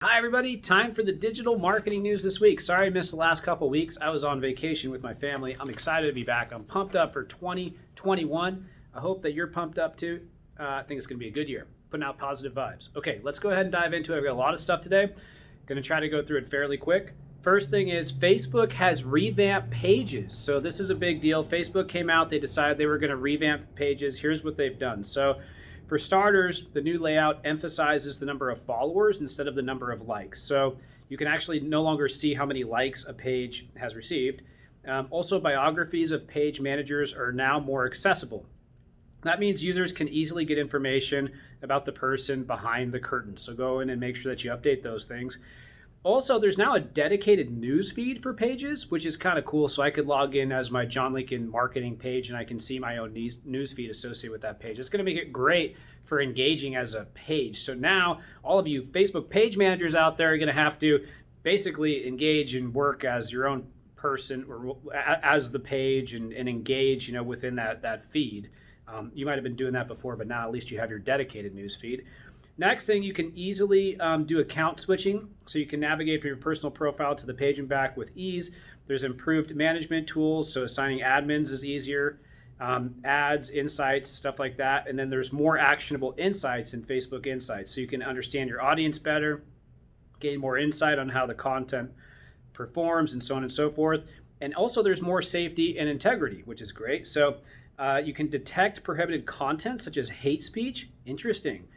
Hi everybody, time for the digital marketing news this week. Sorry I missed the last couple weeks. I was on vacation with my family. I'm excited to be back. I'm pumped up for 2021. I hope that you're pumped up too. I think it's going to be a good year. Putting out positive vibes. Okay, let's go ahead and dive into it. I've got a lot of stuff today. Going to try to go through it fairly quick. First thing is Facebook has revamped pages. So this is a big deal. Facebook came out, they decided they were going to revamp pages. Here's what they've done. So for starters, the new layout emphasizes the number of followers instead of the number of likes. So you can actually no longer see how many likes a page has received. Also, biographies of page managers are now more accessible. That means users can easily get information about the person behind the curtain. So go in and make sure that you update those things. Also, there's now a dedicated news feed for pages, which is kind of cool. So I could log in as my John Lincoln marketing page and I can see my own news feed associated with that page. It's going to make it great for engaging as a page. So now all of you Facebook page managers out there are going to have to basically engage and work as your own person or as the page and engage, within that feed. You might have been doing that before, but now at least you have your dedicated news feed. Next thing, you can easily do account switching. So you can navigate from your personal profile to the page and back with ease. There's improved management tools, so assigning admins is easier. Ads, insights, stuff like that. And then there's more actionable insights in Facebook Insights. So you can understand your audience better, gain more insight on how the content performs and so on and so forth. And also there's more safety and integrity, which is great. So you can detect prohibited content such as hate speech. Interesting.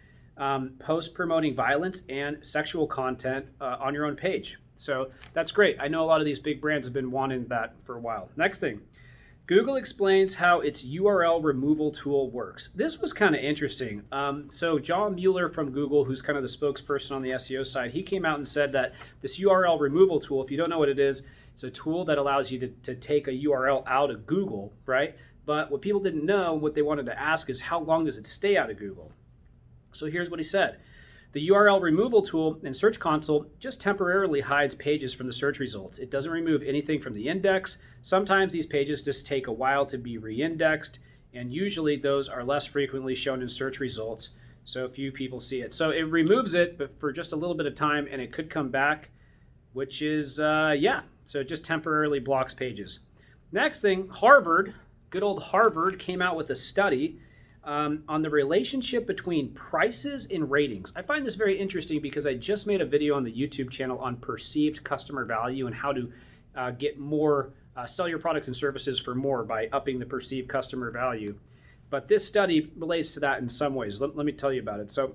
Post promoting violence and sexual content on your own page. So that's great. I know a lot of these big brands have been wanting that for a while. Next thing, Google explains how its URL removal tool works. This was kind of interesting. So John Mueller from Google, who's kind of the spokesperson on the SEO side, he came out and said that this URL removal tool, if you don't know what it is, it's a tool that allows you to take a URL out of Google, right? But what people didn't know, what they wanted to ask is how long does it stay out of Google? So here's what he said. The URL removal tool in Search Console just temporarily hides pages from the search results. It doesn't remove anything from the index. Sometimes these pages just take a while to be re-indexed, and usually those are less frequently shown in search results, so few people see it. So it removes it, but for just a little bit of time, and it could come back, which is, so it just temporarily blocks pages. Next thing, Harvard, good old Harvard, came out with a study on the relationship between prices and ratings. I find this very interesting because I just made a video on the YouTube channel on perceived customer value and how to get more, sell your products and services for more by upping the perceived customer value. But this study relates to that in some ways. Let me tell you about it. So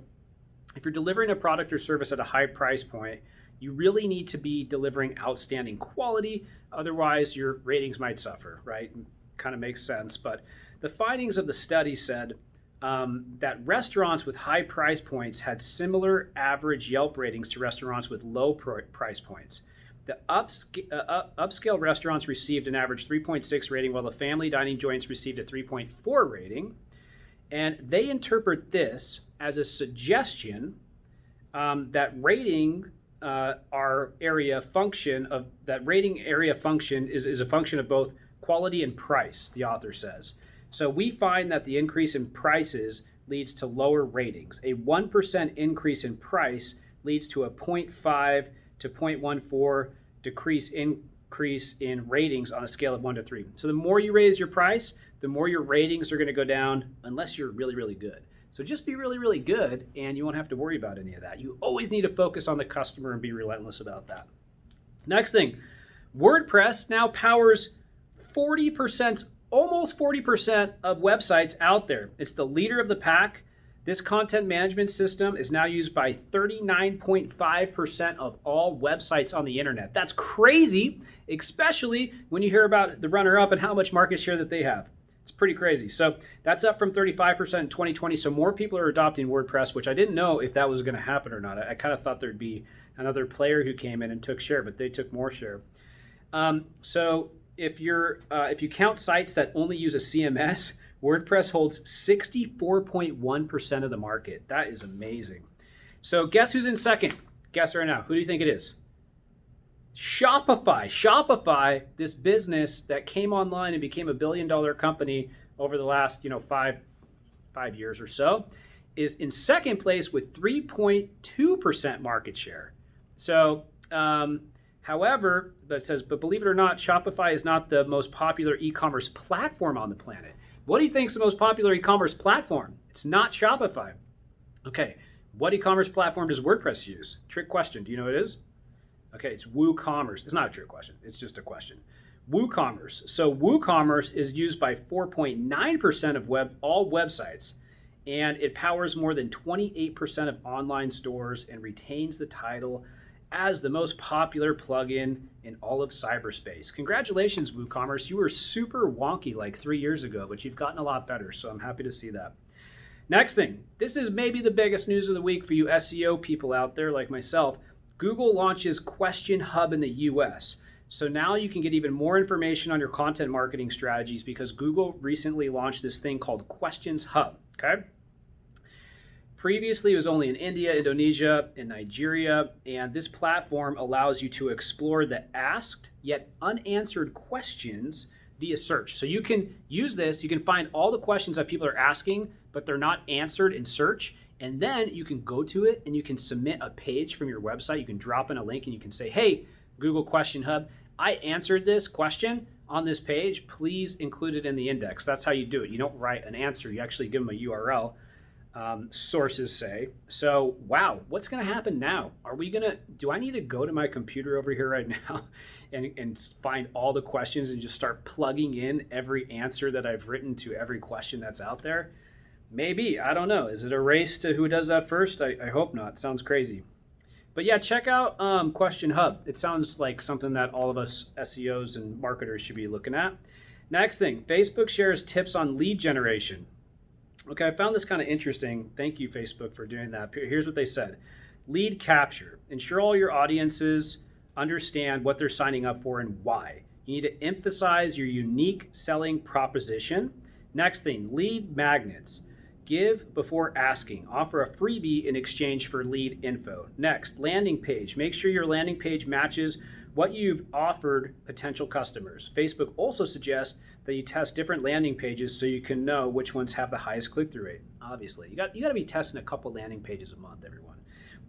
if you're delivering a product or service at a high price point, you really need to be delivering outstanding quality. Otherwise, your ratings might suffer, right? Kind of makes sense. But the findings of the study said that restaurants with high price points had similar average Yelp ratings to restaurants with low price points. The upscale restaurants received an average 3.6 rating, while the family dining joints received a 3.4 rating. And they interpret this as a suggestion that rating area function is a function of both quality and price, the author says. So we find that the increase in prices leads to lower ratings. A 1% increase in price leads to a 0.5 to 0.14 increase in ratings on a scale of 1 to 3. So the more you raise your price, the more your ratings are going to go down unless you're really, really good. So just be really, really good and you won't have to worry about any of that. You always need to focus on the customer and be relentless about that. Next thing, WordPress now powers almost 40% of websites out there. It's the leader of the pack. This content management system is now used by 39.5% of all websites on the internet. That's crazy, especially when you hear about the runner-up and how much market share that they have. It's pretty crazy. So that's up from 35% in 2020. So more people are adopting WordPress, which I didn't know if that was going to happen or not. I kind of thought there'd be another player who came in and took share, but they took more share. So if you count sites that only use a CMS, WordPress holds 64.1% of the market. That is amazing. So guess who's in second? Guess right now. Who do you think it is? Shopify. Shopify, this business that came online and became $1 billion company over the last 5 years or so, is in second place with 3.2% market share. However, that says, but believe it or not, Shopify is not the most popular e-commerce platform on the planet. What do you think is the most popular e-commerce platform? It's not Shopify. Okay, what e-commerce platform does WordPress use? Trick question. Do you know what it is? Okay, it's WooCommerce. It's not a trick question. It's just a question. WooCommerce. So WooCommerce is used by 4.9% of all websites, and it powers more than 28% of online stores and retains the title as the most popular plugin in all of cyberspace. Congratulations, WooCommerce. You were super wonky like 3 years ago, but you've gotten a lot better, so I'm happy to see that. Next thing, this is maybe the biggest news of the week for you SEO people out there like myself. Google launches Question Hub in the US. So now you can get even more information on your content marketing strategies because Google recently launched this thing called Questions Hub, okay? Previously, it was only in India, Indonesia, and Nigeria, and this platform allows you to explore the asked yet unanswered questions via search. So you can use this, you can find all the questions that people are asking, but they're not answered in search, and then you can go to it and you can submit a page from your website. You can drop in a link and you can say, hey, Google Question Hub, I answered this question on this page, please include it in the index. That's how you do it. You don't write an answer, you actually give them a URL. Sources say. So, wow, what's going to happen now? Do I need to go to my computer over here right now and find all the questions and just start plugging in every answer that I've written to every question that's out there? Maybe, I don't know. Is it a race to who does that first? I hope not. Sounds crazy. But yeah, check out Question Hub. It sounds like something that all of us SEOs and marketers should be looking at. Next thing, Facebook shares tips on lead generation. Okay, I found this kind of interesting. Thank you, Facebook, for doing that. Here's what they said. Lead capture. Ensure all your audiences understand what they're signing up for and why. You need to emphasize your unique selling proposition. Next thing, lead magnets. Give before asking. Offer a freebie in exchange for lead info. Next, landing page. Make sure your landing page matches what you've offered potential customers. Facebook also suggests that you test different landing pages so you can know which ones have the highest click-through rate. Obviously, you got to be testing a couple landing pages a month, everyone.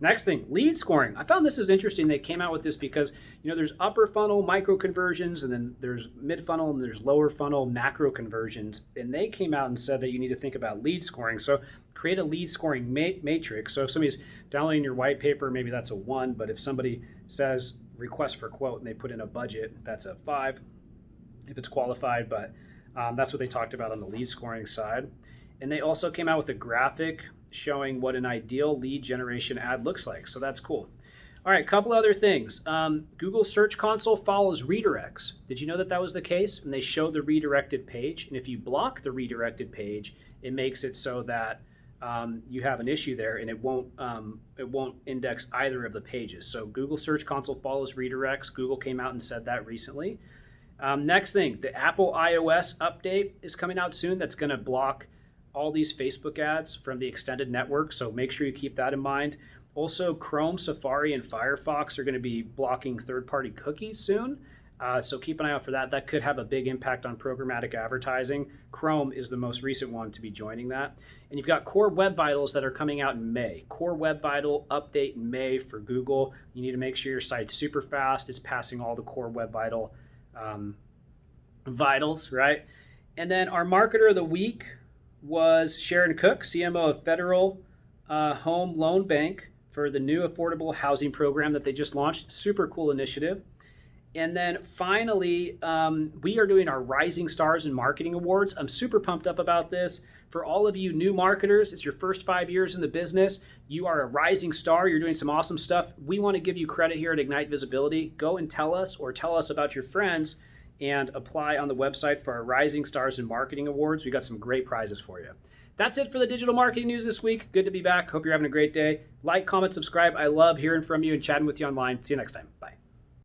Next thing, lead scoring. I found this is interesting. They came out with this because there's upper funnel micro conversions, and then there's mid funnel, and there's lower funnel macro conversions. And they came out and said that you need to think about lead scoring. So create a lead scoring matrix. So if somebody's downloading your white paper, maybe that's a 1. But if somebody says request for quote and they put in a budget, that's a 5 if it's qualified. But that's what they talked about on the lead scoring side. And they also came out with a graphic showing what an ideal lead generation ad looks like. So that's cool. All right, a couple other things. Google Search Console follows redirects. Did you know that was the case? And they show the redirected page. And if you block the redirected page, it makes it so that you have an issue there, and it won't index either of the pages. So Google Search Console follows redirects. Google came out and said that recently. Next thing, the Apple iOS update is coming out soon. That's going to block all these Facebook ads from the extended network. So make sure you keep that in mind. Also, Chrome, Safari, and Firefox are going to be blocking third-party cookies soon. So keep an eye out for that. That could have a big impact on programmatic advertising. Chrome is the most recent one to be joining that. And you've got Core Web Vitals that are coming out in May. Core Web Vital update in May for Google. You need to make sure your site's super fast. It's passing all the Core Web Vital vitals, right? And then our marketer of the week was Sharon Cook, CMO of Federal Home Loan Bank for the new affordable housing program that they just launched. Super cool initiative. And then finally, we are doing our Rising Stars in Marketing Awards. I'm super pumped up about this. For all of you new marketers, it's your first 5 years in the business. You are a rising star. You're doing some awesome stuff. We want to give you credit here at Ignite Visibility. Go and tell us, or tell us about your friends, and apply on the website for our Rising Stars in Marketing Awards. We got some great prizes for you. That's it for the digital marketing news this week. Good to be back. Hope you're having a great day. Like, comment, subscribe. I love hearing from you and chatting with you online. See you next time. Bye.